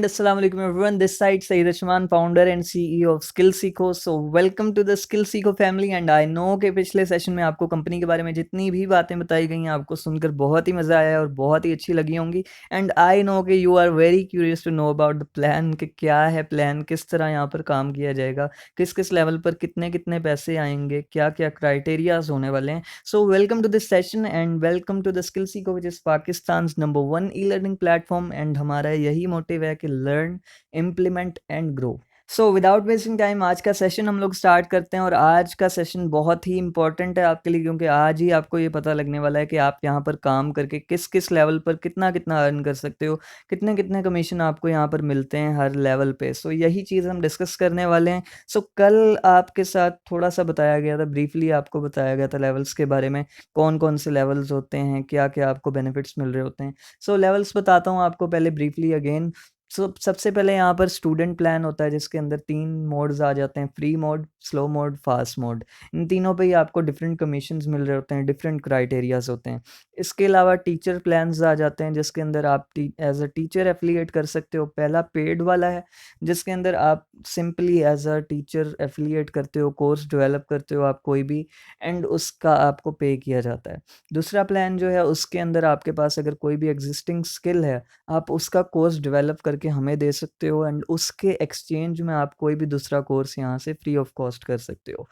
Assalamu alaikum everyone. This side Saeed Ashman, founder and CEO of Skill Seeko. So welcome to the Skill Seeko family and I know कि पिछले session में आपको company के बारे में जितनी भी बातें बताई गई हैं आपको सुनकर बहुत ही मज़ा आया और बहुत ही अच्छी लगी होंगी एंड आई नो कि you are very curious to know about the plan कि क्या है प्लान, किस तरह यहाँ पर काम किया जाएगा, किस किस लेवल पर कितने कितने पैसे आएंगे, क्या क्या क्राइटेरियाज होने वाले हैं. So welcome to this session and welcome to the skill Seekho which is Pakistan number 1 e learning platform and हमारा यही मोटिव है कि learn, implement and grow. So without wasting time आज का सेशन हम लोग स्टार्ट करते हैं और आज का सेशन बहुत ही इंपॉर्टेंट है आपके लिए क्योंकि आज ही आपको ये पता लगने वाला है कि आप यहाँ पर काम करके किस किस लेवल पर कितना कितना अर्न कर सकते हो, कितने कितने कमीशन आपको यहाँ पर मिलते हैं हर लेवल पे. सो यही चीज़ हम डिस्कस करने वाले हैं. सो कल आपके साथ थोड़ा सा बताया गया था, ब्रीफली आपको बताया गया था लेवल्स के बारे में, कौन कौन से लेवल्स होते हैं, क्या क्या आपको बेनिफिट्स मिल रहे होते हैं. सो लेवल्स बताता हूँ आपको पहले ब्रीफली अगेन. सबसे पहले यहाँ पर स्टूडेंट प्लान होता है जिसके अंदर 3 मोड्स आ जाते हैं, free mode, slow mode, fast mode. इन तीनों पे ही आपको डिफरेंट कमीशंस मिल रहे होते हैं, डिफरेंट क्राइटेरियाज होते हैं. इसके अलावा टीचर प्लान्स आ जाते हैं जिसके अंदर आप एज अ टीचर एफिलिएट कर सकते हो. पहला पेड वाला है जिसके अंदर आप simply as a teacher affiliate करते हो, कोर्स डेवलप करते हो आप कोई भी, एंड उसका आपको पे किया जाता है. दूसरा प्लान जो है उसके अंदर आपके पास अगर कोई भी एग्जिस्टिंग स्किल है आप उसका कोर्स डेवलप करके हमें दे सकते हो एंड उसके एक्सचेंज में आप कोई भी दूसरा कोर्स यहाँ से फ्री ऑफ कॉस्ट कर सकते हो.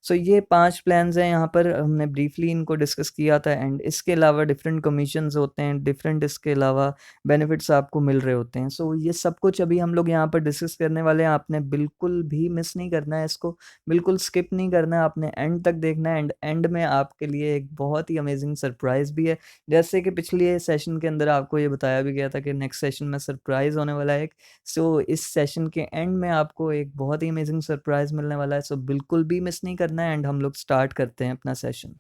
सो ये 5 प्लान्स हैं, यहाँ पर हमने ब्रीफली इनको डिस्कस किया था एंड इसके अलावा डिफरेंट कमीशंस होते हैं, डिफरेंट इसके अलावा बेनिफिट्स आपको मिल रहे होते हैं. सो ये सब कुछ अभी हम लोग यहाँ पर डिस्कस करने वाले हैं. आपने बिल्कुल भी मिस नहीं करना है इसको, बिल्कुल स्किप नहीं करना है, आपने एंड तक देखना है एंड एंड में आपके लिए एक बहुत ही अमेजिंग सरप्राइज़ भी है. जैसे कि पिछले सेशन के अंदर आपको ये बताया भी गया था कि नेक्स्ट सेशन में सरप्राइज़ होने वाला है एक. सो इस सेशन के एंड में आपको एक बहुत ही अमेजिंग सरप्राइज़ मिलने वाला है. सो बिल्कुल भी मिस नहीं करना है एंड हम लोग स्टार्ट करते हैं अपना सेशन.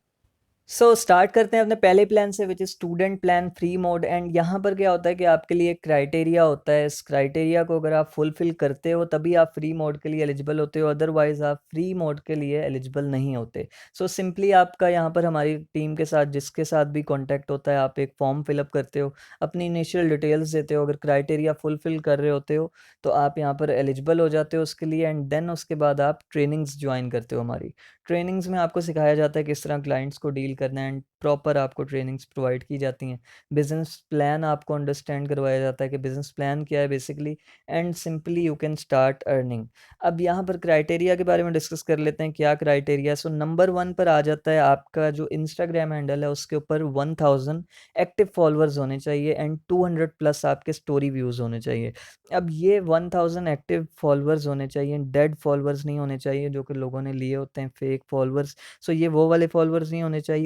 स्टार्ट करते हैं अपने पहले प्लान से which is student plan free mode. And यहाँ पर क्या होता है कि आपके लिए क्राइटेरिया होता है. इस क्राइटेरिया को अगर आप फुलफिल करते हो तभी आप फ्री मोड के लिए एलिजिबल होते हो, अदरवाइज आप फ्री मोड के लिए एलिजिबल नहीं होते. सिंपली आपका यहाँ पर हमारी टीम के साथ जिसके साथ भी कॉन्टैक्ट होता है आप एक फॉर्म फिलअप करते हो, अपनी इनिशियल डिटेल्स देते हो, अगर क्राइटेरिया फुलफिल कर रहे होते हो तो आप यहाँ पर एलिजिबल हो जाते हो उसके लिए. एंड देन उसके बाद आप ट्रेनिंग्स ज्वाइन करते हो. हमारी ट्रेनिंग्स में आपको सिखाया जाता है किस तरह क्लाइंट्स को डील करना है एंड प्रॉपर आपको ट्रेनिंग्स प्रोवाइड की जाती हैं. बिजनेस प्लान आपको अंडरस्टैंड करवाया जाता है कि बिजनेस प्लान क्या है basically, and simply you can start earning. अब यहाँ पर क्राइटेरिया के बारे में डिस्कस कर लेते हैं, क्या क्राइटेरिया. नंबर 1 पर आ जाता है आपका जो इंस्टाग्राम हैंडल है उसके ऊपर 1000 एक्टिव फॉलोअर्स होने चाहिए एंड 200 प्लस आपके स्टोरी व्यूज़ होने चाहिए. अब ये 1000 एक्टिव फॉलोअर्स होने चाहिए, डेड फॉलोअर्स नहीं होने चाहिए जो कि लोगों ने लिए होते हैं फेक फॉलोअर्स. ये वो वाले फॉलोअर्स नहीं होने चाहिए.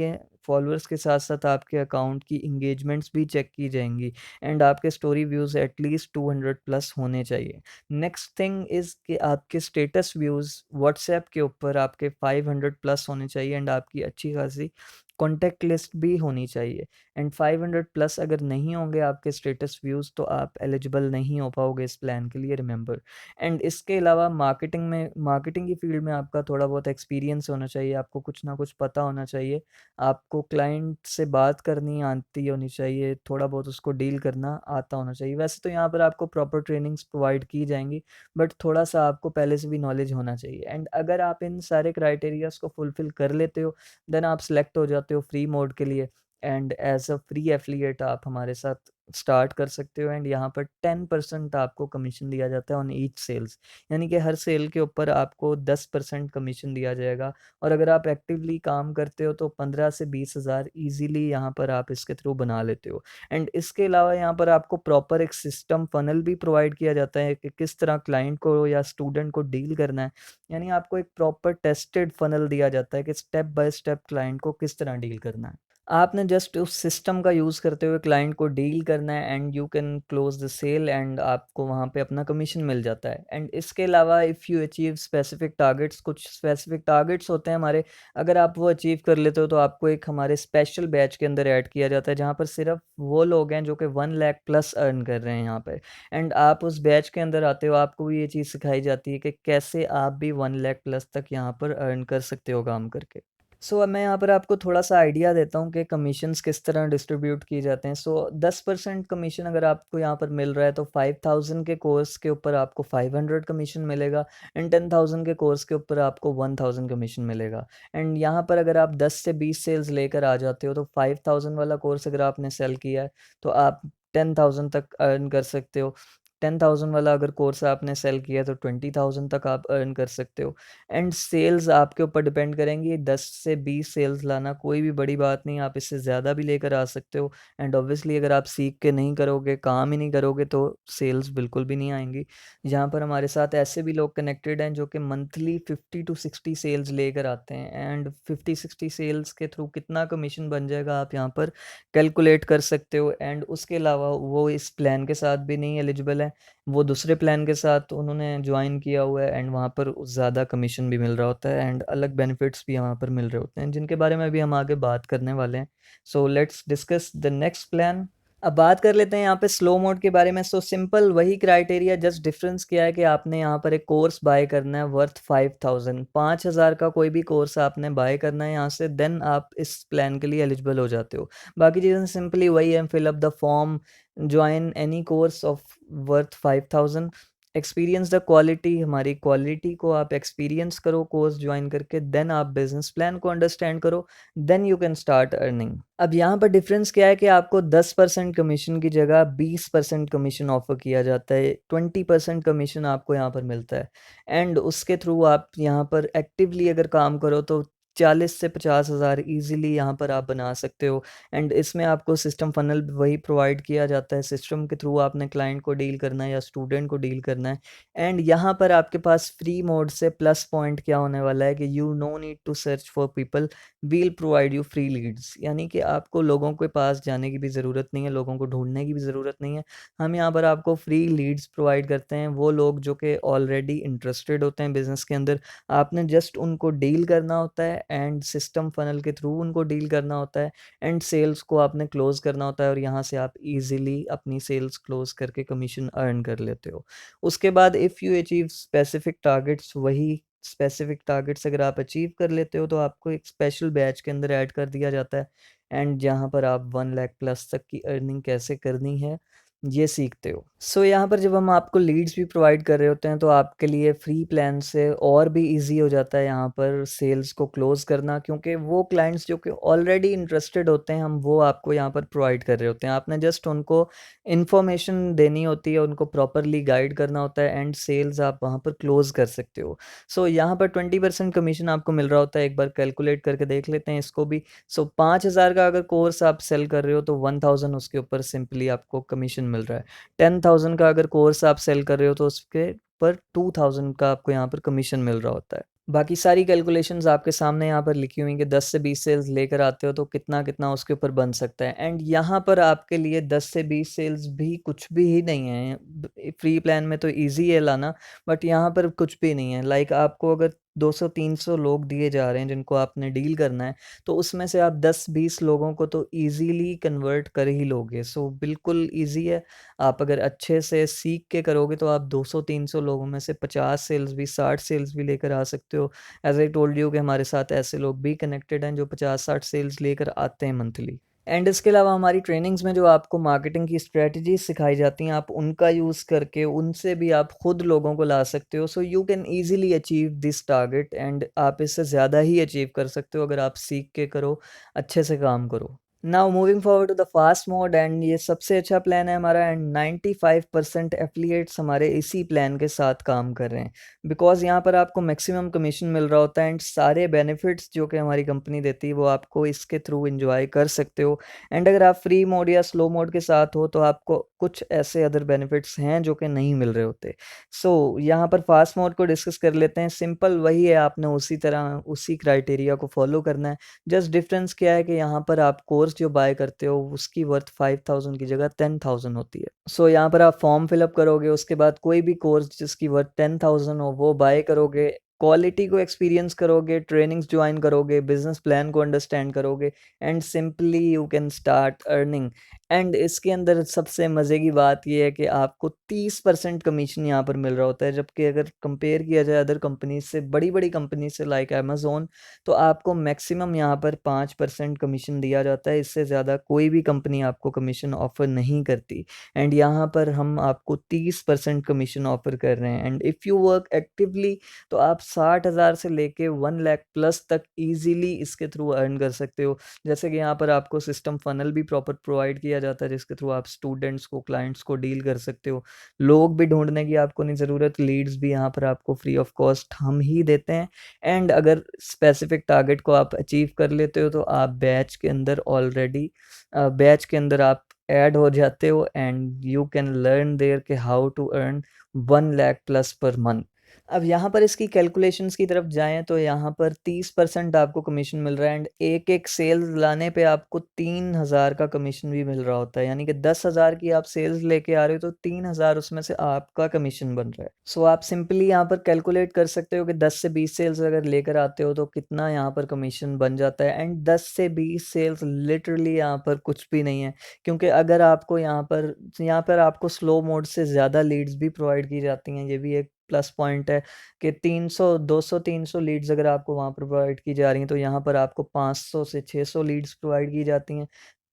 फॉलोअर्स के साथ साथ आपके अकाउंट की इंगेजमेंट्स भी चेक की जाएंगी एंड आपके स्टोरी व्यूज़ एटलीस्ट 200 प्लस होने चाहिए. नेक्स्ट थिंग इज़ कि आपके स्टेटस व्यूज़ व्हाट्सएप के ऊपर आपके 500 प्लस होने चाहिए एंड आपकी अच्छी खासी कॉन्टैक्ट लिस्ट भी होनी चाहिए. एंड 500 प्लस अगर नहीं होंगे आपके स्टेटस व्यूज़ तो आप एलिजिबल नहीं हो पाओगे इस प्लान के लिए, रिमेंबर. एंड इसके अलावा मार्केटिंग की फील्ड में आपका थोड़ा बहुत एक्सपीरियंस होना चाहिए, आपको कुछ ना कुछ पता होना चाहिए, आपको क्लाइंट से बात करनी आती होनी चाहिए, थोड़ा बहुत उसको डील करना आता होना चाहिए. वैसे तो यहाँ पर आपको प्रॉपर ट्रेनिंग्स प्रोवाइड की जाएंगी बट थोड़ा सा आपको पहले से भी नॉलेज होना चाहिए. एंड अगर आप इन सारे क्राइटेरियाज को फुलफिल कर लेते हो देन आप सिलेक्ट हो जाते हो फ्री मोड के लिए and as a free affiliate आप हमारे साथ स्टार्ट कर सकते हो. एंड यहाँ पर 10% आपको कमीशन दिया जाता है ऑन ईच सेल्स, यानी कि हर सेल के ऊपर आपको 10% कमीशन दिया जाएगा. और अगर आप एक्टिवली काम करते हो तो 15 से 20 हज़ार ईजीली यहाँ पर आप इसके थ्रू बना लेते हो. एंड इसके अलावा यहाँ पर आपको प्रॉपर एक सिस्टम फनल भी प्रोवाइड किया जाता है कि किस तरह क्लाइंट को या स्टूडेंट को डील करना है. यानी आपको एक प्रॉपर टेस्टेड फनल दिया जाता है कि स्टेप बाय स्टेप क्लाइंट को किस तरह डील करना है. आपने जस्ट उस सिस्टम का यूज़ करते हुए क्लाइंट को डील करना है and you can close the sale and आपको वहाँ पे अपना कमीशन मिल जाता है. एंड इसके अलावा if you achieve specific targets, कुछ स्पेसिफिक टारगेट्स होते हैं हमारे, अगर आप वो अचीव कर लेते हो तो आपको एक हमारे स्पेशल बैच के अंदर ऐड किया जाता है जहाँ पर सिर्फ वो लोग हैं जो कि 1 लाख प्लस अर्न कर रहे हैं यहाँ पे. एंड आप उस बैच के अंदर आते हो, आपको भी ये चीज़ सिखाई जाती है कि कैसे आप भी 1 लाख प्लस तक यहाँ पर अर्न कर सकते हो काम करके. सो अब मैं यहाँ पर आपको थोड़ा-सा आइडिया देता हूँ कि कमीशंस किस तरह डिस्ट्रीब्यूट किए जाते हैं। सो 10% कमीशन अगर आपको यहाँ पर मिल रहा है तो 5000 के कोर्स के ऊपर आपको 500 कमीशन मिलेगा एंड 10,000 के कोर्स के ऊपर आपको 1000 कमीशन मिलेगा। एंड यहाँ पर अगर आप 10 से 20 सेल्स लेकर आ जाते हो तो 5000 वाला कोर्स अगर आपने सेल किया है तो आप 10,000 तक अर्न कर सकते हो। 10,000 वाला अगर कोर्स आपने सेल किया है तो 20,000 तक आप अर्न कर सकते हो। एंड सेल्स आपके ऊपर डिपेंड करेंगी, 10 से 20 सेल्स लाना कोई भी बड़ी बात नहीं, आप इससे ज़्यादा भी लेकर आ सकते हो। एंड ऑब्वियसली अगर आप सीख के नहीं करोगे, काम ही नहीं करोगे तो सेल्स बिल्कुल भी नहीं आएँगी। यहाँ पर हमारे साथ ऐसे भी लोग कनेक्टेड हैं जो कि मंथली 50 टू 60 सेल्स लेकर आते हैं एंड 50-60 सेल्स के थ्रू कितना कमीशन बन जाएगा आप यहाँ पर कैलकुलेट कर सकते हो। एंड उसके अलावा वो इस प्लान के साथ भी नहीं एलिजिबल है, वो दूसरे प्लान के साथ उन्होंने जॉइन किया हुआ है एंड वहाँ पर ज़्यादा कमीशन भी मिल रहा होता है एंड अलग बेनिफिट्स भी वहाँ पर मिल रहे होते हैं, जिनके बारे में अभी हम आगे बात करने वाले हैं। So let's discuss the next plan. अब बात कर लेते हैं यहाँ पे स्लो मोड के बारे में। सो सिंपल वही क्राइटेरिया, जस्ट डिफरेंस क्या है कि आपने यहाँ पर एक कोर्स बाय करना है वर्थ 5000, 5000 का कोई भी कोर्स आपने बाय करना है यहाँ से, देन आप इस प्लान के लिए एलिजिबल हो जाते हो। बाकी चीज़ें सिंपली वही है, fill up the form, join any course of worth 5000, experience the quality, हमारी क्वालिटी को आप एक्सपीरियंस करो कोर्स ज्वाइन करके, देन आप बिजनेस प्लान को अंडरस्टैंड करो, then you can start earning. अब यहाँ पर डिफरेंस क्या है कि आपको 10% कमीशन की जगह 20% कमीशन ऑफर किया जाता है, 20% कमीशन आपको यहाँ पर मिलता है एंड उसके थ्रू आप यहाँ पर एक्टिवली अगर काम करो तो 40 से 50,000 ईजिली यहाँ पर आप बना सकते हो। एंड इसमें आपको सिस्टम फनल वही प्रोवाइड किया जाता है, सिस्टम के थ्रू आपने क्लाइंट को डील करना है या स्टूडेंट को डील करना है। एंड यहाँ पर आपके पास फ्री मोड से प्लस पॉइंट क्या होने वाला है कि you no need to search for people, we'll provide you free leads, यानी कि आपको लोगों के पास जाने की भी ज़रूरत नहीं है, लोगों को ढूंढने की भी ज़रूरत नहीं है। हम यहाँ पर आपको फ्री लीड्स प्रोवाइड करते हैं, वो लोग जो कि ऑलरेडी इंटरेस्टेड होते हैं बिजनेस के अंदर, आपने जस्ट उनको डील करना होता है एंड सिस्टम फनल के थ्रू उनको डील करना होता है एंड सेल्स को आपने क्लोज करना होता है और यहाँ से आप इजीली अपनी सेल्स क्लोज करके कमीशन अर्न कर लेते हो। उसके बाद if you achieve specific targets, वही स्पेसिफिक टारगेट्स अगर आप अचीव कर लेते हो तो आपको एक स्पेशल बैच के अंदर ऐड कर दिया जाता है एंड जहाँ पर आप 1 लाख प्लस तक की अर्निंग कैसे करनी है ये सीखते हो। सो यहाँ पर जब हम आपको लीड्स भी प्रोवाइड कर रहे होते हैं तो आपके लिए फ्री प्लान से और भी इजी हो जाता है यहाँ पर सेल्स को क्लोज करना, क्योंकि वो क्लाइंट्स जो कि ऑलरेडी इंटरेस्टेड होते हैं हम वो आपको यहाँ पर प्रोवाइड कर रहे होते हैं, आपने जस्ट उनको इन्फॉर्मेशन देनी होती है, उनको प्रॉपरली गाइड करना होता है एंड सेल्स आप वहाँ पर क्लोज कर सकते हो। सो यहाँ पर 20% कमीशन आपको मिल रहा होता है, एक बार कैलकुलेट करके देख लेते हैं इसको भी। सो 5000 का अगर कोर्स आप सेल कर रहे हो तो 1000 उसके ऊपर सिंपली आपको कमीशन मिल रहा है। 10,000 का अगर कोर्स आप सेल कर रहे हो तो उसके पर 2000 का आपको यहाँ पर कमीशन मिल रहा होता है। बाकी सारी कैलकुलेशंस आपके सामने यहाँ पर लिखी हुई हैं कि 10 से 20 सेल्स लेकर आते हो तो कितना-कितना उसके ऊपर बन सकता है एंड यहाँ पर आपके लिए 10 से 20 सेल्स भी कुछ भी ही नहीं है। फ्री प्लान में तो ईज़ी है लाना, बट यहाँ पर कुछ भी नहीं है। लाइक आपको अगर 200-300 लोग दिए जा रहे हैं जिनको आपने डील करना है, तो उसमें से आप 10-20 लोगों को तो ईज़िली कन्वर्ट कर ही लोगे। सो बिल्कुल ईज़ी है। आप अगर अच्छे से सीख के करोगे तो आप 200-300 लोगों में से 50 सेल्स भी, 60 सेल्स भी लेकर आ सकते हो। एज़ आई टोल्ड यू कि हमारे साथ ऐसे लोग भी कनेक्टेड हैं जो 50-60 सेल्स लेकर आते हैं मंथली। एंड इसके अलावा हमारी ट्रेनिंग्स में जो आपको मार्केटिंग की स्ट्रैटेजीज़ सिखाई जाती हैं, आप उनका यूज़ करके उनसे भी आप खुद लोगों को ला सकते हो। So you can easily achieve this target and आप इससे ज़्यादा ही अचीव कर सकते हो अगर आप सीख के करो, अच्छे से काम करो। Now moving forward to the fast mode, and ये सबसे अच्छा प्लान है हमारा एंड 95% एफिलिएट्स हमारे इसी प्लान के साथ काम कर रहे हैं, बिकॉज यहाँ पर आपको मैक्सिमम कमीशन मिल रहा होता है एंड सारे बेनिफिट्स जो कि हमारी कंपनी देती है वो आपको इसके थ्रू एंजॉय कर सकते हो। एंड अगर आप फ्री मोड या स्लो मोड के साथ हो तो आपको कुछ ऐसे अदर बेनिफिट्स हैं जो कि नहीं मिल रहे होते। सो यहाँ पर फास्ट मोड को डिस्कस कर लेते हैं। सिंपल वही है, आपने उसी तरह उसी क्राइटेरिया को फॉलो करना है। जस्ट डिफरेंस क्या है कि यहाँ पर आप कोर्स जो बाय करते हो उसकी वर्थ 5000 की जगह 10,000 होती है। सो यहाँ पर आप फॉर्म फिलअप करोगे, उसके बाद कोई भी कोर्स जिसकी वर्थ 10,000 हो वो बाय करोगे, क्वालिटी को एक्सपीरियंस करोगे, ट्रेनिंग्स ज्वाइन करोगे, बिजनेस प्लान को अंडरस्टैंड करोगे and simply you can start earning. And इसके अंदर सबसे मज़े की बात ये है कि आपको 30% कमीशन यहाँ पर मिल रहा होता है, जबकि अगर कंपेयर किया जाए अदर कंपनीज से, बड़ी-बड़ी कंपनी से लाइक अमेज़न, तो आपको मैक्सिमम यहाँ पर 5% कमीशन दिया जाता है। इससे ज़्यादा कोई भी कंपनी आपको कमीशन ऑफ़र नहीं करती एंड यहाँ पर हम आपको 30% कमीशन ऑफ़र कर रहे हैं and if you work actively तो आप 60,000 से लेके 1 लाख प्लस तक ईज़िली इसके थ्रू अर्न कर सकते हो। जैसे कि यहाँ पर आपको सिस्टम फ़नल भी प्रॉपर प्रोवाइड किया जाता है, जिसके थ्रू आप स्टूडेंट्स को, क्लाइंट्स को डील कर सकते हो। लोग भी ढूँढने की आपको नहीं ज़रूरत, लीड्स भी यहाँ पर आपको फ्री ऑफ कॉस्ट हम ही देते हैं एंड अगर स्पेसिफिक टारगेट को आप अचीव कर लेते हो, तो आप बैच के अंदर ऑलरेडी बैच के अंदर आप ऐड हो जाते हो and you can learn there कि how to earn 1 lakh plus per month. अब यहाँ पर इसकी कैलकुलेशंस की तरफ जाएँ तो यहाँ पर 30% आपको कमीशन मिल रहा है एंड एक-एक सेल्स लाने पे आपको 3,000 का कमीशन भी मिल रहा होता है। यानी कि 10,000 की आप सेल्स लेके आ रहे हो तो 3,000 उसमें से आपका कमीशन बन रहा है। सो आप सिंपली यहाँ पर कैलकुलेट कर सकते हो कि 10 से 20 सेल्स अगर लेकर आते हो तो कितना यहाँ पर कमीशन बन जाता है एंड 10 से 20 सेल्स लिटरली यहाँ पर कुछ भी नहीं है। क्योंकि अगर आपको यहाँ पर आपको स्लो मोड से ज़्यादा लीड्स भी प्रोवाइड की जाती हैं, ये भी एक प्लस पॉइंट है कि 300 200-300 लीड्स अगर आपको वहाँ पर प्रोवाइड की जा रही हैं, तो यहाँ पर आपको 500 से 600 लीड्स प्रोवाइड की जाती हैं।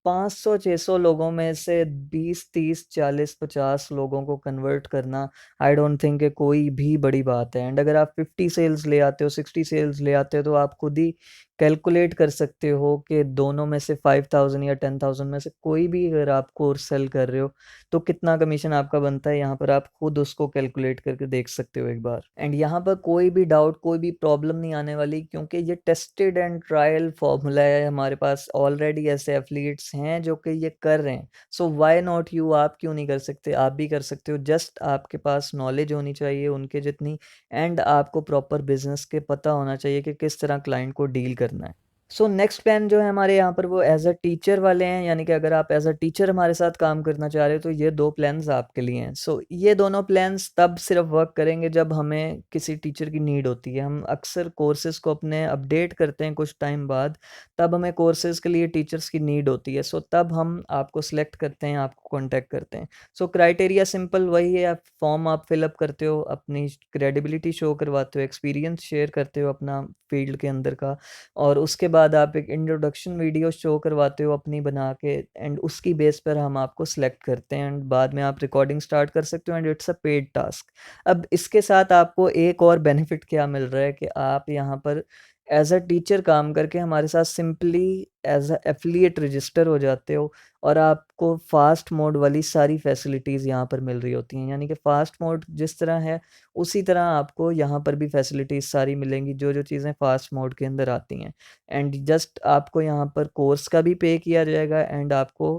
500-600 लोगों में से 20, 30, 40, 50 लोगों को कन्वर्ट करना आई डोंट थिंक कि कोई भी बड़ी बात है एंड अगर आप 50 सेल्स ले आते हो, 60 सेल्स ले आते हो, तो आप खुद ही कैलकुलेट कर सकते हो कि दोनों में से 5,000 या 10,000 में से कोई भी अगर आप कोर्स सेल कर रहे हो, तो कितना कमीशन आपका बनता है, यहाँ पर आप खुद उसको कैलकुलेट करके देख सकते हो एक बार। एंड यहाँ पर कोई भी डाउट, कोई भी प्रॉब्लम नहीं आने वाली, क्योंकि ये टेस्टेड एंड ट्रायल फॉर्मूला है। हमारे पास ऑलरेडी ऐसे एफिलिएट्स हैं जो कि ये कर रहे हैं। सो व्हाई नॉट यू, आप क्यों नहीं कर सकते? आप भी कर सकते हो। जस्ट आपके पास नॉलेज होनी चाहिए उनके जितनी एंड आपको प्रॉपर बिज़नेस के पता होना चाहिए कि किस तरह क्लाइंट को डील करना है। सो नेक्स्ट प्लान जो है हमारे यहाँ पर वो एज़ अ टीचर वाले हैं, यानी कि अगर आप एज़ अ टीचर हमारे साथ काम करना चाह रहे हो तो ये 2 प्लान्स आपके लिए हैं। सो ये दोनों प्लान्स तब सिर्फ वर्क करेंगे जब हमें किसी टीचर की नीड होती है। हम अक्सर कोर्सेज़ को अपने अपडेट करते हैं कुछ टाइम बाद, तब हमें कोर्सेज़ के लिए टीचर्स की नीड होती है। सो तब हम आपको सेलेक्ट करते हैं, आपको कॉन्टैक्ट करते हैं। सो क्राइटेरिया सिंपल वही है, फॉर्म आप फिल अप करते हो, अपनी क्रेडिबिलिटी शो करवाते हो, एक्सपीरियंस शेयर करते हो अपना फील्ड के अंदर का, और उसके बाद आप एक इंट्रोडक्शन वीडियो शो करवाते हो अपनी बना के एंड उसकी बेस पर हम आपको सेलेक्ट करते हैं एंड बाद में आप रिकॉर्डिंग स्टार्ट कर सकते हो and it's a paid task. अब इसके साथ आपको एक और बेनिफिट क्या मिल रहा है कि आप यहाँ पर एज़ अ टीचर काम करके हमारे साथ simply as a affiliate register हो जाते हो और आपको फ़ास्ट मोड वाली सारी फैसिलिटीज़ यहाँ पर मिल रही होती हैं। यानी कि फ़ास्ट मोड जिस तरह है, उसी तरह आपको यहाँ पर भी फैसिलिटीज़ सारी मिलेंगी, जो-जो चीज़ें फ़ास्ट मोड के अंदर आती हैं। एंड जस्ट आपको यहाँ पर कोर्स का भी पे किया जाएगा एंड आपको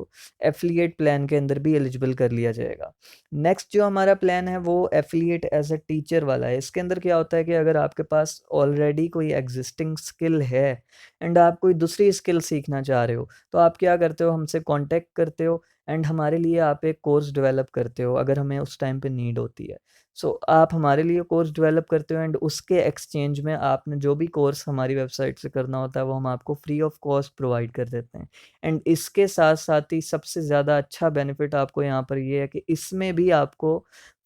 एफ़िलिएट प्लान के अंदर भी एलिजिबल कर लिया जाएगा। नेक्स्ट जो हमारा प्लान है वो एफ़िलिएट एज़ अ टीचर वाला है। इसके अंदर क्या होता है कि अगर आपके पास ऑलरेडी कोई एक्सिस्टिंग स्किल है एंड आप कोई दूसरी स्किल सीखना चाह रहे हो, तो आप क्या करते हो, हमसे कॉन्टैक्ट करते हो एंड हमारे लिए आप एक कोर्स डेवलप करते हो अगर हमें उस टाइम पे नीड होती है। सो आप हमारे लिए कोर्स डेवलप करते हो एंड उसके एक्सचेंज में आपने जो भी कोर्स हमारी वेबसाइट से करना होता है वो हम आपको फ्री ऑफ कॉस्ट प्रोवाइड कर देते हैं। एंड इसके साथ-साथ ही सबसे ज़्यादा अच्छा बेनिफिट आपको यहाँ पर ये है कि इसमें भी आपको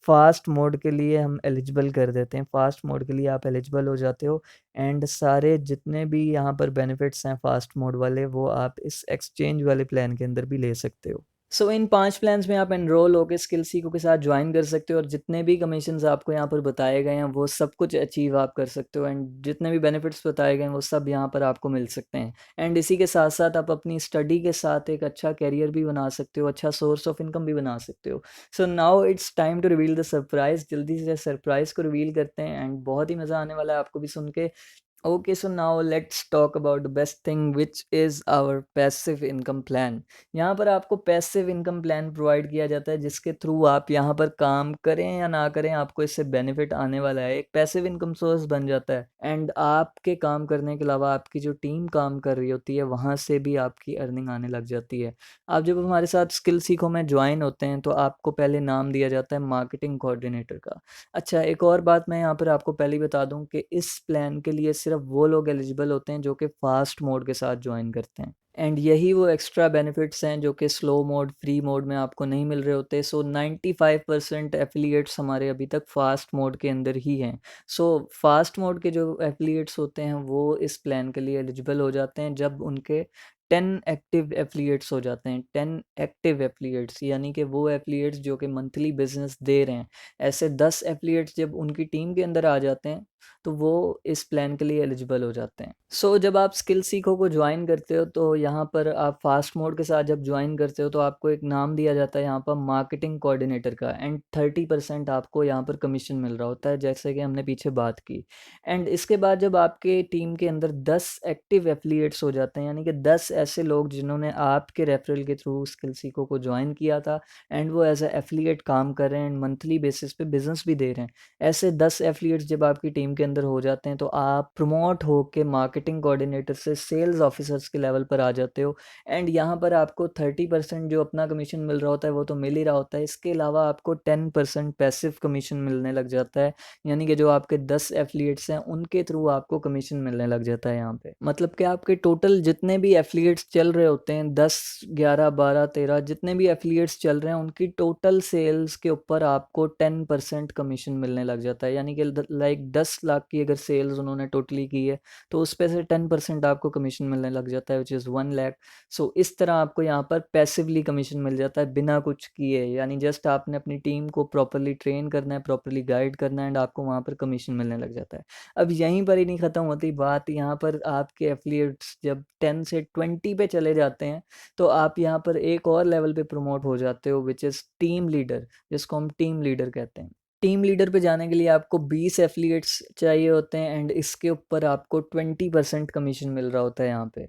फ़ास्ट मोड के लिए हम एलिजिबल कर देते हैं। फ़ास्ट मोड के लिए आप एलिजिबल हो जाते हो एंड सारे जितने भी यहाँ पर बेनिफिट्स हैं फ़ास्ट मोड वाले, वो आप इस एक्सचेंज वाले प्लान के अंदर भी ले सकते हो। सो इन 5 प्लान्स में आप एनरोल होके स्किल सीको के साथ जॉइन कर सकते हो और जितने भी कमीशंस आपको यहाँ पर बताए गए हैं, वो सब कुछ अचीव आप कर सकते हो एंड जितने भी बेनिफिट्स बताए गए हैं, वो सब यहाँ पर आपको मिल सकते हैं। एंड इसी के साथ-साथ आप अपनी स्टडी के साथ एक अच्छा करियर भी बना सकते हो, अच्छा सोर्स ऑफ इनकम भी बना सकते हो। So now it's time to reveal the surprise. जल्दी से सरप्राइज़ को रिवील करते हैं एंड बहुत ही मज़ा आने वाला है आपको भी सुन के। Okay, so now let's talk about the best thing which is our passive income plan। यहाँ पर आपको पैसिव इनकम प्लान प्रोवाइड किया जाता है जिसके थ्रू आप यहाँ पर काम करें या ना करें, आपको इससे बेनिफिट आने वाला है। एक पैसिव इनकम सोर्स बन जाता है एंड आपके काम करने के अलावा आपकी जो टीम काम कर रही होती है वहाँ से भी आपकी अर्निंग आने लग जाती है। आप जब हमारे साथ स्किल सीखो में ज्वाइन होते हैं तो आपको पहले नाम दिया जाता है मार्केटिंग कोऑर्डिनेटर का। अच्छा, एक और बात मैं यहाँ पर आपको पहले ही बता दूँ कि इस प्लान के लिए सिर्फ सिर्फ वो लोग एलिजिबल होते हैं जो कि फास्ट मोड के साथ ज्वाइन करते हैं। एंड यही वो एक्स्ट्रा बेनिफिट्स हैं जो कि स्लो मोड, फ्री मोड में आपको नहीं मिल रहे होते। सो 95% एफिलिएट्स हमारे अभी तक फास्ट मोड के अंदर ही हैं। सो फास्ट मोड के जो एफिलिएट्स होते हैं वो इस प्लान के लिए एलिजिबल हो जाते हैं जब उनके 10 एक्टिव एफिलिएट्स हो जाते हैं। 10 एक्टिव एफिलिएट्स यानी कि वो एफिलिएट्स जो कि मंथली बिजनेस दे रहे हैं। ऐसे 10 एफिलिएट्स जब उनकी टीम के अंदर आ जाते हैं तो वो इस प्लान के लिए एलिजिबल हो जाते हैं। जब आप स्किल सीखो को ज्वाइन करते हो तो यहाँ पर आप फास्ट मोड के साथ जब ज्वाइन करते हो तो आपको एक नाम दिया जाता है यहाँ पर मार्केटिंग कोऑर्डिनेटर का, एंड 30% आपको यहाँ पर कमीशन मिल रहा होता है, जैसे कि हमने पीछे बात की। एंड इसके बाद जब आपके टीम के अंदर 10 एक्टिव एफिलिएट्स हो जाते हैं, यानी कि 10 ऐसे लोग जिन्होंने आपके रेफरल के थ्रू स्किल सीखो को ज्वाइन किया था एंड वो एज ए एफिलिएट काम कर रहे हैं एंड मंथली बेसिस पे बिजनेस भी दे रहे हैं। ऐसे 10 एफिलिएट्स जब आपकी टीम के अंदर हो जाते हैं तो आप प्रमोट होके मार्केटिंग कोऑर्डिनेटर से सेल्स ऑफिसर्स के लेवल पर आ जाते हो। एंड यहाँ पर आपको 30% जो अपना कमीशन मिल रहा होता है वो तो मिल ही रहा होता है, इसके अलावा आपको 10% पैसिव कमीशन मिलने लग जाता है, यानी कि जो आपके 10 एफिलिएट्स हैं उनके थ्रू आपको कमीशन मिलने लग जाता है यहाँ पे। मतलब कि आपके टोटल जितने भी एफिलिएट्स चल रहे होते हैं, 10, 11, 12, 13 जितने भी एफिलिएट्स चल रहे हैं उनकी टोटल सेल्स के ऊपर आपको 10% कमीशन मिलने लग जाता है। यानी कि लाइक 10 लाख की अगर सेल्स उन्होंने टोटली की है तो उस पे से 10% आपको कमीशन मिलने लग जाता है, विच इज़ 1 लाख। सो इस तरह आपको यहाँ पर पैसिवली कमीशन मिल जाता है बिना कुछ किए, यानी जस्ट आपने अपनी टीम को प्रॉपरली ट्रेन करना है, प्रॉपरली गाइड करना है एंड आपको वहाँ पर कमीशन मिलने लग जाता है। अब यहीं पर ही नहीं ख़त्म होती बात, यहाँ पर आपके एफिलिएट्स जब 10 से 20 पे चले जाते हैं तो आप यहाँ पर एक और लेवल पे प्रमोट हो जाते हो, विच इज़ टीम लीडर, जिसको हम टीम लीडर कहते हैं। टीम लीडर पे जाने के लिए आपको 20 एफिलिएट्स चाहिए होते हैं एंड इसके ऊपर आपको 20% कमीशन मिल रहा होता है यहाँ पे।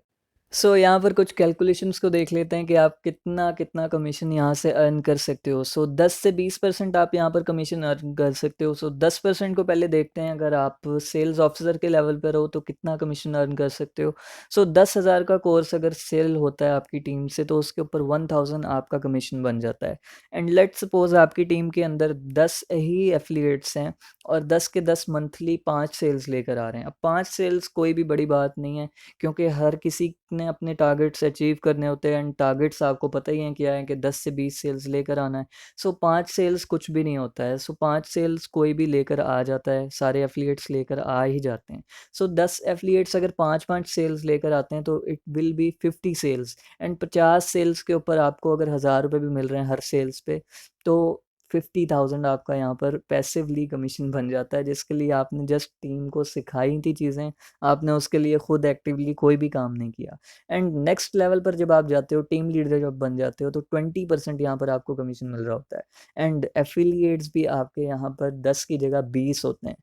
यहाँ पर कुछ कैलकुलेशंस को देख लेते हैं कि आप कितना कितना कमीशन यहाँ से अर्न कर सकते हो। 10 से 20% आप यहाँ पर कमीशन अर्न कर सकते हो। 10% को पहले देखते हैं, अगर आप सेल्स ऑफिसर के लेवल पर हो तो कितना कमीशन अर्न कर सकते हो। 10,000 का कोर्स अगर सेल होता है आपकी टीम से तो उसके ऊपर 1000 आपका कमीशन बन जाता है। एंड लेट सपोज आपकी टीम के अंदर 10 ही एफिलिएट्स हैं और 10 के 10 मंथली 5 सेल्स लेकर आ रहे हैं। अब 5 सेल्स कोई भी बड़ी बात नहीं है, क्योंकि हर किसी ने अपने टारगेट्स अचीव करने होते हैं एंड टारगेट्स आपको पता ही है क्या है कि 10 से 20 सेल्स लेकर आना है। 5 सेल्स कुछ भी नहीं होता है। 5 सेल्स कोई भी लेकर आ जाता है, सारे एफिलिएट्स लेकर आ ही जाते हैं। 10 एफिलिएट्स अगर 5-5 सेल्स लेकर आते हैं तो it will be 50 sales and 50 sales के ऊपर आपको अगर 1000 रुपये भी मिल रहे हैं हर सेल्स पे तो 50,000 आपका यहाँ पर पैसिवली कमीशन बन जाता है, जिसके लिए आपने जस्ट टीम को सिखाई थी चीज़ें, आपने उसके लिए खुद एक्टिवली कोई भी काम नहीं किया। एंड नेक्स्ट लेवल पर जब आप जाते हो, टीम लीडर जब बन जाते हो तो 20% यहाँ पर आपको कमीशन मिल रहा होता है एंड एफिलिएट्स भी आपके यहाँ पर 10 की जगह 20 होते हैं।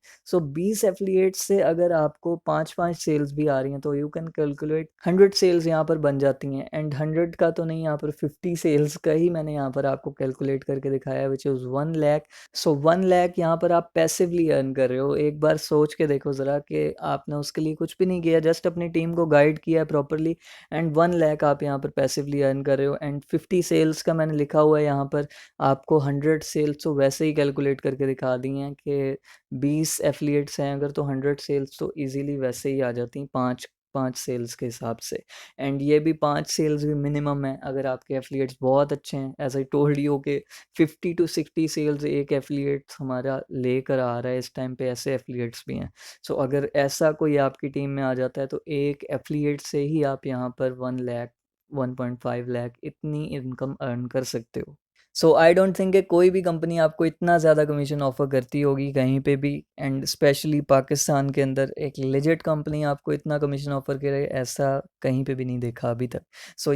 20 एफिलिएट्स से अगर आपको 5-5 सेल्स भी आ रही हैं तो यू कैन कैलकुलेट 100 सेल्स यहाँ पर बन जाती हैं। एंड 100 का तो नहीं, यहाँ पर 50 सेल्स का ही मैंने यहाँ पर आपको कैलकुलेट करके दिखाया, विच इज़ 1 लाख। 1 लाख यहाँ पर आप पैसिवली अर्न कर रहे हो। एक बार सोच के देखो ज़रा कि आपने उसके लिए कुछ भी नहीं किया, जस्ट अपनी टीम को गाइड किया है प्रॉपरली एंड 1 लाख आप यहाँ पर पैसिवली अर्न कर रहे हो। एंड 50 सेल्स का मैंने लिखा हुआ है यहाँ पर, आपको 100 सेल्स तो वैसे ही कैलकुलेट करके दिखा दी हैं कि 20 एफिलिएट्स हैं अगर तो 100 सेल्स तो ईजिली वैसे ही आ जाती हैं 5 5 सेल्स के हिसाब से। एंड ये भी 5 सेल्स भी मिनिमम है अगर आपके एफिलिएट्स बहुत अच्छे हैं। एज आई टोल्ड यू कि 50 to 60 सेल्स एक एफिलिएट्स हमारा लेकर आ रहा है इस टाइम पे, ऐसे एफिलिएट्स भी हैं। अगर ऐसा कोई आपकी टीम में आ जाता है तो एक एफिलिएट से ही आप यहाँ पर 1 लाख 1.5 लाख इतनी इनकम अर्न कर सकते हो। आई डोंट थिंक कि कोई भी कंपनी आपको इतना ज़्यादा कमीशन ऑफ़र करती होगी कहीं पे भी, एंड स्पेशली पाकिस्तान के अंदर एक लेजिट कंपनी आपको इतना कमीशन ऑफ़र करे, ऐसा कहीं पे भी नहीं देखा अभी तक।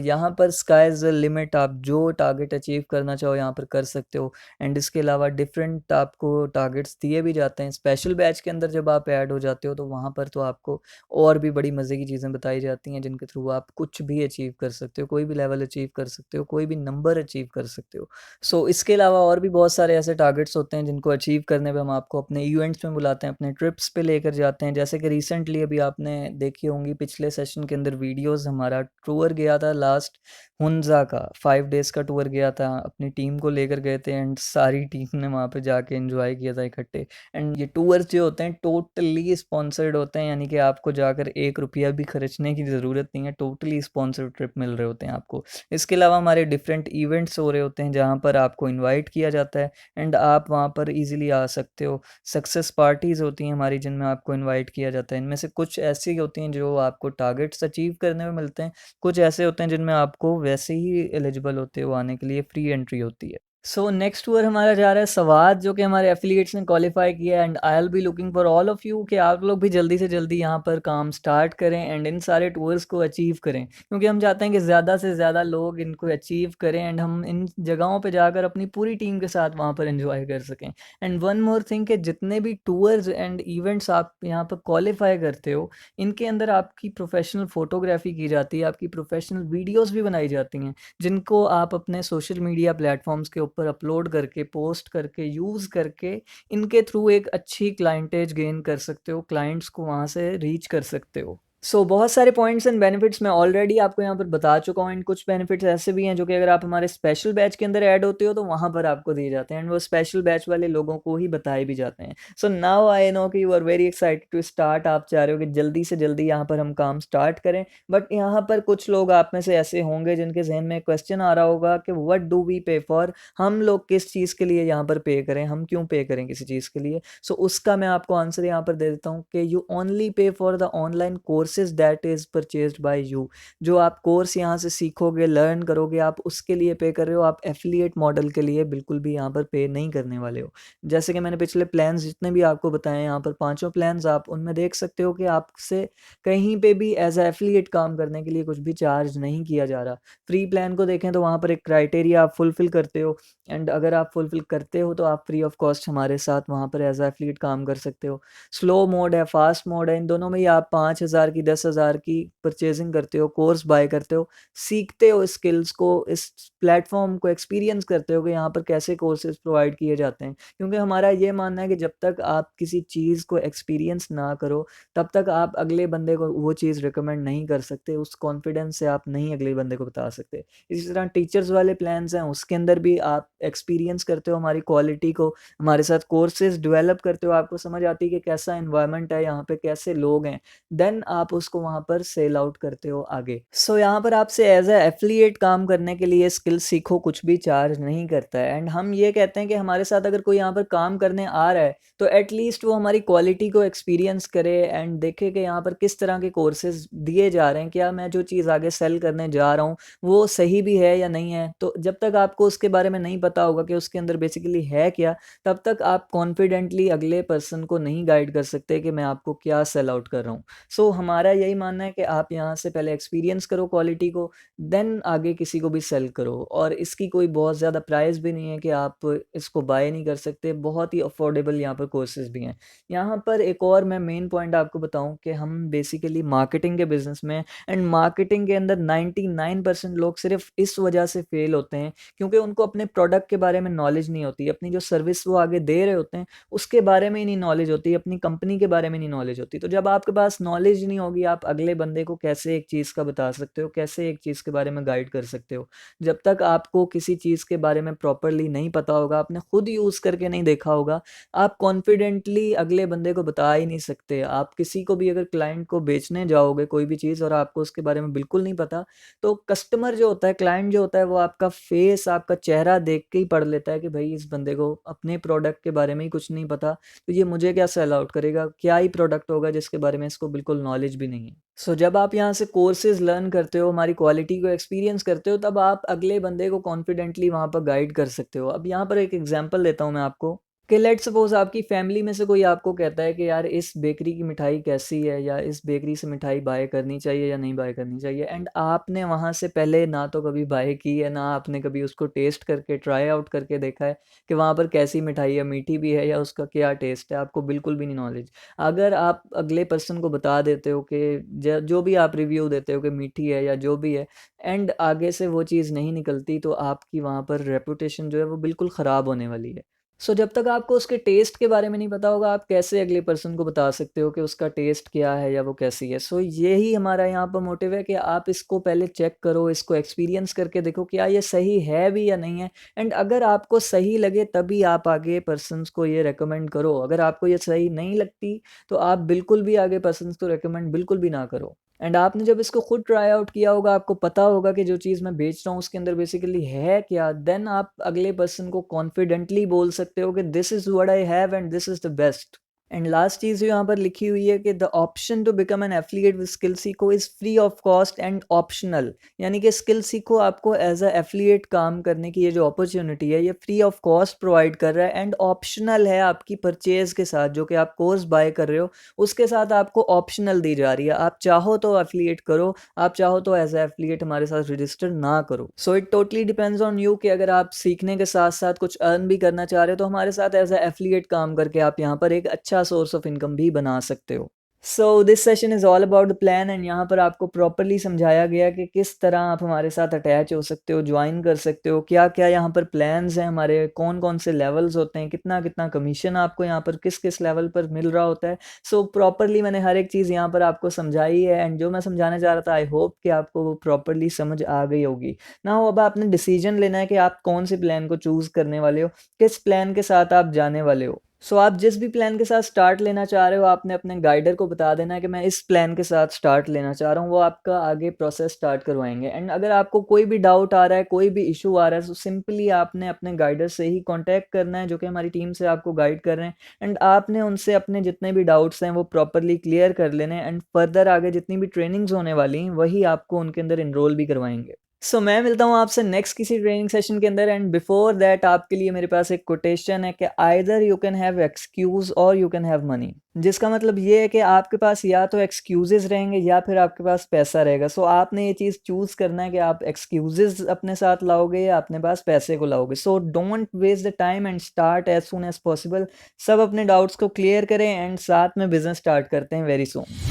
यहाँ पर स्काई इज़ द लिमिट, आप जो टारगेट अचीव करना चाहो यहाँ पर कर सकते हो। एंड इसके अलावा डिफरेंट आपको टारगेट्स दिए भी जाते हैं। स्पेशल बैच के अंदर जब आप ऐड हो जाते हो तो वहाँ पर तो आपको और भी बड़ी मज़े की चीज़ें बताई जाती हैं जिनके थ्रू आप कुछ भी अचीव कर सकते हो, कोई भी लेवल अचीव कर सकते हो, कोई भी नंबर अचीव कर सकते हो। सो इसके अलावा और भी बहुत सारे ऐसे टारगेट्स होते हैं जिनको अचीव करने पे हम आपको अपने इवेंट्स में बुलाते हैं, अपने ट्रिप्स पे लेकर जाते हैं। जैसे कि रिसेंटली अभी आपने देखी होंगी पिछले सेशन के अंदर वीडियोस, हमारा टूर गया था लास्ट हुंजा का, 5 डेज़ का टूर गया था, अपनी टीम को लेकर गए थे एंड सारी टीम ने वहाँ पे जाके एंजॉय किया था इकट्ठे। एंड ये टूर्स जो होते हैं टोटली स्पॉन्सर्ड होते हैं, यानी कि आपको जाकर 1 रुपया भी खर्चने की ज़रूरत नहीं है, टोटली स्पॉन्सर्ड ट्रिप मिल रहे होते हैं आपको। इसके अलावा हमारे डिफरेंट इवेंट्स हो रहे होते हैं जहाँ पर आपको इनवाइट किया जाता है एंड आप वहाँ पर इजीली आ सकते हो। सक्सेस पार्टीज़ होती हैं हमारी जिनमें आपको इनवाइट किया जाता है। इनमें से कुछ ऐसी होती हैं जो आपको टारगेट्स अचीव करने में मिलते हैं, कुछ ऐसे होते हैं जिनमें आपको वैसे ही एलिजिबल होते हो आने के लिए, फ्री एंट्री होती है। सो नेक्स्ट टूर हमारा जा रहा है सवाद, जो कि हमारे एफिलिएट्स ने क्वालिफाई किया है and I will be looking for all of you कि आप लोग भी जल्दी से जल्दी यहाँ पर काम स्टार्ट करें एंड इन सारे टूर्स को अचीव करें, क्योंकि हम चाहते हैं कि ज़्यादा से ज़्यादा लोग इनको अचीव करें एंड हम इन जगहों पे जाकर अपनी पूरी टीम के साथ वहाँ पर एंजॉय कर सकें। एंड वन मोर थिंग कि जितने भी टूर्स एंड इवेंट्स आप यहाँ पर क्वालिफाई करते हो, इनके अंदर आपकी प्रोफेशनल फ़ोटोग्राफी की जाती है, आपकी प्रोफेशनल वीडियोज़ भी बनाई जाती हैं, जिनको आप अपने सोशल मीडिया प्लेटफॉर्म्स के ऊपर अपलोड करके, पोस्ट करके, यूज़ करके इनके थ्रू एक अच्छी क्लाइंटेज गेन कर सकते हो, क्लाइंट्स को वहाँ से रीच कर सकते हो। सो बहुत सारे पॉइंट्स एंड बेनिफिट्स मैं ऑलरेडी आपको यहाँ पर बता चुका हूँ एंड कुछ बेनिफिट्स ऐसे भी हैं जो कि अगर आप हमारे स्पेशल बैच के अंदर ऐड होते हो तो वहाँ पर आपको दिए जाते हैं एंड वो स्पेशल बैच वाले लोगों को ही बताए भी जाते हैं। सो नाउ आई नो कि you are very excited to start, आप चाह रहे हो कि जल्दी से जल्दी यहाँ पर हम काम स्टार्ट करें, बट यहाँ पर कुछ लोग आप में से ऐसे होंगे जिनके जहन में क्वेश्चन आ रहा होगा कि व्हाट डू वी पे फॉर, हम लोग किस चीज़ के लिए यहाँ पर पे करें, हम क्यों पे करें किसी चीज़ के लिए। सो उसका मैं आपको आंसर यहाँ पर दे देता हूँ कि you only pay for the online courses that is purchased bye you. जो आप कोर्स यहाँ से सीखोगे, लर्न करोगे, आप उसके लिए पे कर रहे हो, आप एफिलिएट मॉडल के लिए बिल्कुल भी यहाँ पर पे नहीं करने वाले हो। जैसे कि मैंने पिछले प्लान्स जितने भी आपको बताए, यहाँ पर पाँचों प्लान्स आप उनमें देख सकते हो कि आपसे कहीं पे भी एज ए एफिलिएट काम करने के लिए कुछ भी चार्ज नहीं किया जा रहा। फ्री प्लान को देखें तो वहाँ पर एक क्राइटेरिया आप फुलफिल करते हो एंड अगर आप फुलफिल करते हो तो आप फ्री ऑफ कॉस्ट हमारे साथ वहाँ पर एज ए एफिलिएट काम कर सकते हो। स्लो मोड है, फास्ट मोड है, इन दोनों में ही आप 5,000 की, 10,000 की परचेजिंग करते हो, कोर्स बाय करते हो, सीखते हो स्किल्स को, इस प्लेटफॉर्म को एक्सपीरियंस करते हो कि यहाँ पर कैसे कोर्सेज प्रोवाइड किए जाते हैं। क्योंकि हमारा ये मानना है कि जब तक आप किसी चीज़ को एक्सपीरियंस ना करो तब तक आप अगले बंदे को वो चीज़ रिकमेंड नहीं कर सकते, उस कॉन्फिडेंस से आप नहीं अगले बंदे को बता सकते। इसी तरह टीचर्स वाले प्लान्स हैं, उसके अंदर भी आप एक्सपीरियंस करते हो हमारी क्वालिटी को, हमारे साथ कोर्सेज डेवलप करते हो, आपको समझ आती है कि कैसा एनवायरनमेंट है यहाँ पे, कैसे लोग हैं, देन आप उसको वहाँ पर सेल आउट करते हो आगे। सो यहाँ पर आपसे एज ए एफिलिएट काम करने के लिए स्किल सीखो कुछ भी चार्ज नहीं करता है एंड हम ये कहते हैं कि हमारे साथ अगर कोई यहाँ पर काम करने आ रहा है तो एटलीस्ट वो हमारी क्वालिटी को एक्सपीरियंस करे एंड देखे कि यहाँ पर किस तरह के कोर्सेज दिए जा रहे हैं, क्या मैं जो चीज़ आगे सेल करने जा रहा हूँ वो सही भी है या नहीं है। तो जब तक आपको उसके बारे में नहीं पता होगा कि उसके अंदर बेसिकली है क्या, तब तक आप कॉन्फिडेंटली अगले पर्सन को नहीं गाइड कर सकते कि मैं आपको क्या सेल आउट कर रहा हूँ। सो हमारा यही मानना है कि आप यहाँ से पहले एक्सपीरियंस करो क्वालिटी को, देन आगे किसी को भी सेल करो। और इसकी कोई बहुत ज़्यादा प्राइस भी नहीं है कि आप इसको बाय नहीं कर सकते, बहुत ही अफोर्डेबल यहाँ पर कोर्सेज भी हैं। यहाँ पर एक और मैं मेन पॉइंट आपको बताऊँ कि हम बेसिकली मार्केटिंग के बिजनेस में, एंड मार्केटिंग के अंदर 99% लोग सिर्फ इस वजह से फेल होते हैं क्योंकि उनको अपने प्रोडक्ट के बारे में नॉलेज नहीं होती, अपनी जो सर्विस वो आगे दे रहे होते हैं उसके बारे में ही नहीं नॉलेज होती, अपनी कंपनी के बारे में नहीं नॉलेज होती। तो जब आपके पास नॉलेज नहीं होगी, आप अगले बंदे को कैसे एक चीज़ का बता सकते हो, कैसे एक चीज़ के बारे में गाइड कर सकते हो। जब तक आपको किसी चीज़ के बारे में प्रॉपरली नहीं पता होगा, आपने खुद यूज़ करके नहीं देखा होगा, आप कॉन्फिडेंटली अगले बंदे को बता ही नहीं सकते। आप किसी को भी अगर क्लाइंट को बेचने जाओगे कोई भी चीज़ और आपको उसके बारे में बिल्कुल नहीं पता, तो कस्टमर जो होता है, क्लाइंट जो होता है, वो आपका फेस, आपका चेहरा देख के ही पढ़ लेता है कि भाई इस बंदे को अपने प्रोडक्ट के बारे में ही कुछ नहीं पता, तो ये मुझे क्या सेल आउट करेगा, क्या ही प्रोडक्ट होगा जिसके बारे में इसको बिल्कुल नॉलेज भी नहीं है। सो जब आप यहाँ से कोर्सेज लर्न करते हो, हमारी क्वालिटी को एक्सपीरियंस करते हो, तब आप अगले बंदे को कॉन्फिडेंटली वहाँ पर गाइड कर सकते हो। अब यहाँ पर एक एग्जांपल देता हूँ मैं आपको कि लेट्स सपोज़ आपकी फैमिली में से कोई आपको कहता है कि यार इस बेकरी की मिठाई कैसी है या इस बेकरी से मिठाई बाय करनी चाहिए या नहीं बाय करनी चाहिए, एंड आपने वहाँ से पहले ना तो कभी बाय की है, ना आपने कभी उसको टेस्ट करके ट्राई आउट करके देखा है कि वहाँ पर कैसी मिठाई है, मीठी भी है या उसका क्या टेस्ट है, आपको बिल्कुल भी नहीं नॉलेज। अगर आप अगले पर्सन को बता देते हो कि जो भी आप रिव्यू देते हो कि मीठी है या जो भी है, एंड आगे से वो चीज़ नहीं निकलती, तो आपकी वहाँ पर रेपुटेशन जो है वो बिल्कुल ख़राब होने वाली है। सो जब तक आपको उसके टेस्ट के बारे में नहीं पता होगा, आप कैसे अगले पर्सन को बता सकते हो कि उसका टेस्ट क्या है या वो कैसी है। सो यही हमारा यहाँ पर मोटिव है कि आप इसको पहले चेक करो, इसको एक्सपीरियंस करके देखो क्या ये सही है भी या नहीं है, एंड अगर आपको सही लगे तभी आप आगे पर्सन्स को ये रेकमेंड करो। अगर आपको ये सही नहीं लगती, तो आप बिल्कुल भी आगे पर्सन्स को रेकमेंड बिल्कुल भी ना करो। एंड आपने जब इसको खुद ट्राई आउट किया होगा, आपको पता होगा कि जो चीज़ मैं बेच रहा हूँ उसके अंदर बेसिकली है क्या, देन आप अगले पर्सन को कॉन्फिडेंटली बोल सकते हो कि this is what I have and this is the best. And last चीज़ जो यहाँ पर लिखी हुई है कि the option to become an affiliate with skill सीखो is free of cost and optional. यानी कि स्किल सीखो आपको एज अ एफिलिएट काम करने की ये जो अपॉर्चुनिटी है, ये फ्री ऑफ कॉस्ट प्रोवाइड कर रहा है एंड ऑप्शनल है आपकी परचेज के साथ, जो कि आप कोर्स बाय कर रहे हो उसके साथ आपको ऑप्शनल दी जा रही है। आप चाहो तो एफिलिएट करो, आप चाहो तो एज ए एफिलिएट हमारे साथ रजिस्टर ना करो। So it totally depends on you कि अगर आप सीखने के साथ साथ कुछ अर्न भी करना चाह रहे हो, तो हमारे साथ एज ए एफिलिएट काम करके आप यहाँ पर एक अच्छा सोर्स ऑफ इनकम भी बना सकते हो। So this session is all about the plan, and यहाँ पर आपको प्रॉपर्ली समझाया गया कि किस तरह आप हमारे साथ अटैच हो सकते हो, ज्वाइन कर सकते हो, क्या-क्या यहाँ पर प्लान्स हैं हमारे, कौन-कौन से लेवल्स होते हैं, कितना-कितना कमीशन आपको यहाँ पर किस-किस लेवल पर मिल रहा होता है। सो प्रॉपर्ली मैंने हर एक चीज़ यहाँ पर आपको समझाई है, एंड जो मैं समझाना चाह रहा था आई होप कि आपको वो प्रॉपर्ली समझ आ गई होगी। नाउ अब आपने डिसीजन लेना है कि आप कौन से प्लान को चूज़ करने वाले हो, किस प्लान के साथ आप जाने वाले हो। सो आप जिस भी प्लान के साथ स्टार्ट लेना चाह रहे हो, आपने अपने गाइडर को बता देना है कि मैं इस प्लान के साथ स्टार्ट लेना चाह रहा हूँ, वो आपका आगे प्रोसेस स्टार्ट करवाएँगे। एंड अगर आपको कोई भी डाउट आ रहा है, कोई भी इश्यू आ रहा है, तो सिंपली आपने अपने गाइडर से ही कॉन्टैक्ट करना है, जो कि हमारी टीम से आपको गाइड कर रहे हैं, एंड आपने उनसे अपने जितने भी डाउट्स हैं वो प्रॉपर्ली क्लियर कर लेने हैं, एंड फर्दर आगे जितनी भी ट्रेनिंग्स होने वाली हैं, वही आपको उनके अंदर एनरोल भी करवाएँगे। सो मैं मिलता हूँ आपसे नेक्स्ट किसी ट्रेनिंग सेशन के अंदर, एंड बिफोर दैट आपके लिए मेरे पास एक कोटेशन है कि either you can have excuse और यू कैन हैव मनी। जिसका मतलब ये है कि आपके पास या तो एक्सक्यूजेस रहेंगे या फिर आपके पास पैसा रहेगा। सो आपने ये चीज़ चूज़ करना है कि आप एक्सक्यूजेस अपने साथ लाओगे या अपने पास पैसे को लाओगे। So don't waste the time and start as soon as possible. सब अपने डाउट्स को क्लियर करें एंड साथ में बिजनेस स्टार्ट करते हैं वेरी सून।